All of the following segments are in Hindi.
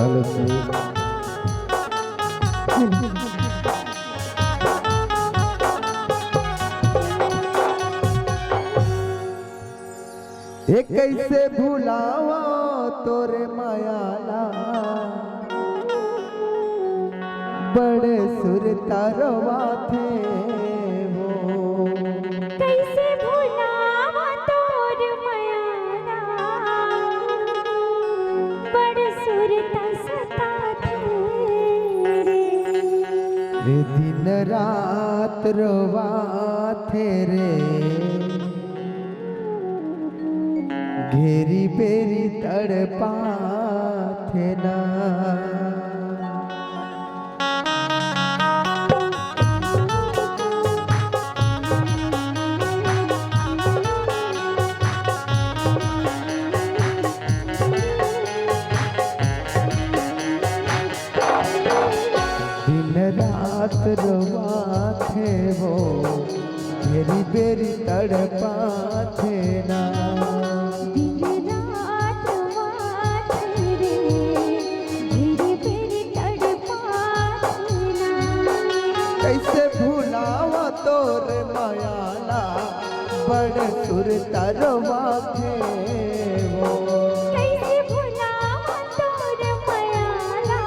हेलो जी। एक कैसे भुलावा तोरे मायाला, बड़े सुर तारवा थे वो। कैसे भुलावा तोर मायाला, बड़े सुर तसता थे रे। दिन रात रोवा थे रे, घेरी बेरी तड़पा थे ना। दिन रात रोवा थे वो, घेरी बेरी तड़पा थे ना। दिन रात वाते रे, घेरी बेरी तड़पाते ना। कैसे भुलावा तोर मायाला, बड़ सुर तरवा थे वो। कैसे भुलावा तोर मायाला,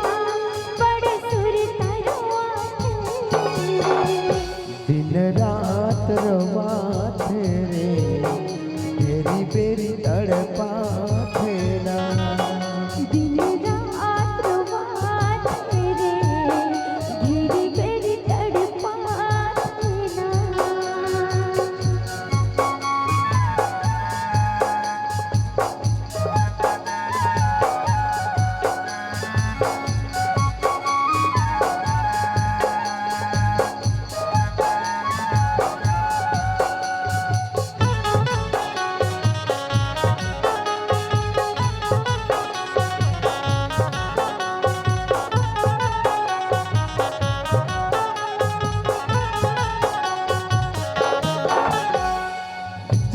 बड़े सुर तरवा थे। दिन रात रोवा थे रे, घेरी बेरी तड़पा थे ना। दिन रात वाते रे, घेरी बेरी तड़पाते ना।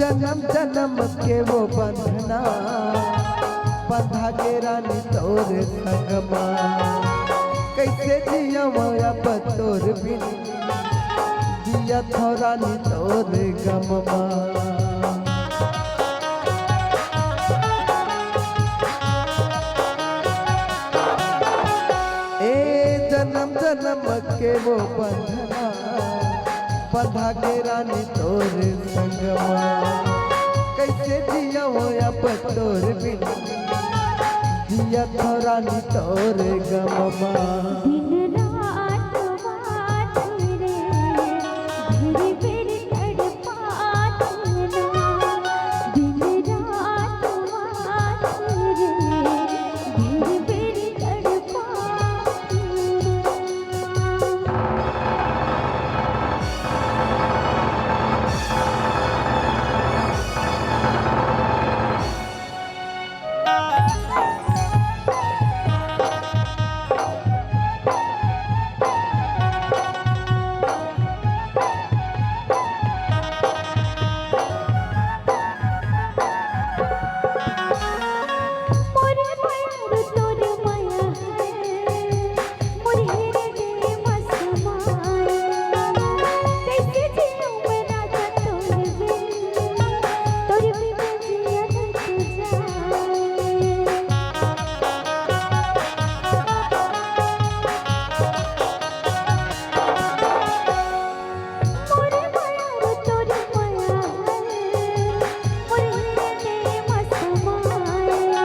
जन्म जन्म के वो बंधना, बंधा के रानी तोर संगमा। कैसे जिया अब तोर बिन, जिया थो रानी तोर गममा। ए जन्म जन्म के वो बंधना, बंधा के रानी तोर संगमा। कैसे जिया अब तोर बिन, जिया थो रानी तोर गममा। दिन रात वाते रे, घेरी बेरी तड़पाते ना। दिन रात वाते रे, घेरी बेरी तड़पाते ना। मोरे माया तोर माया है, मोरे हृदय मस माया। कैसे जिऊं मैं राजा तोर बिन जिया नहीं जाए। मोरे माया तोर माया है, मोरे हृदय मस माया।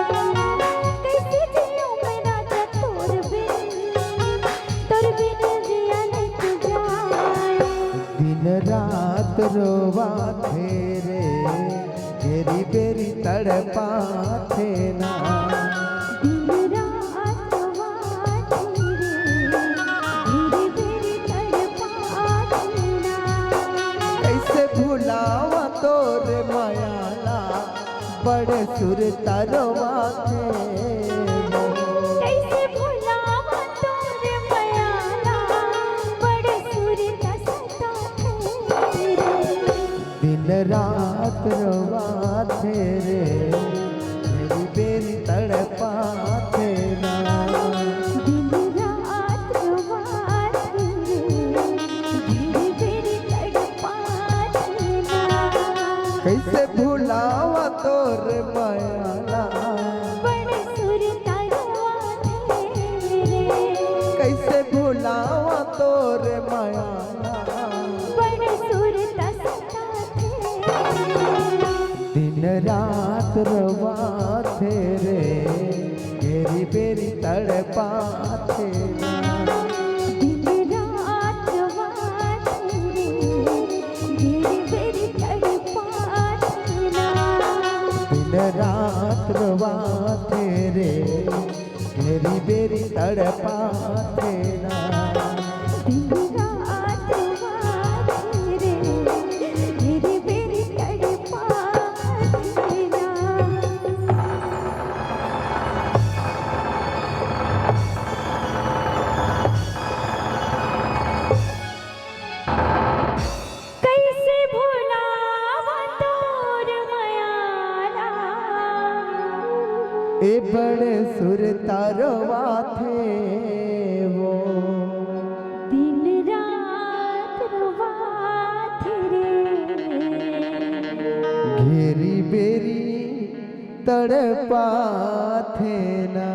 कैसे जिऊं मैं राजा तोर बिन जिया नहीं जाए। दिन रात रोवा थे रे, घेरी बेरी तड़पा थे ना। दिन रात वाते रे, घेरी बेरी तड़पाते ना। कैसे भुलावा तोर मायाला, बड़े सुर तरवा थे वो। कैसे भुलावा तोर मायाला, बड़े सुर तसता थे रे। दिन रात रोवा थे रे, मेरी बेरी तड़पा थे ना। तोर मायाला बड़ सुर तरवा थे रे कैसे भुलावा तोर मायाला बड़ सुर तसता थे दिन रात रवा थे रे घेरी बेरी तड़पा थे दिन रात वाथे रे घेरी बेरी तड़पाथे ना दिन रात रवा थे रे घेरी बेरी तड़पा थे ना दिन रात वाथे रे घेरी बेरी तड़पाथे ना कैसे भुलावा तोर मायाला ए बड़े सुर तारवा थे वो दिन रात रवाथे रे घेरी बेरी तड़पा थे ना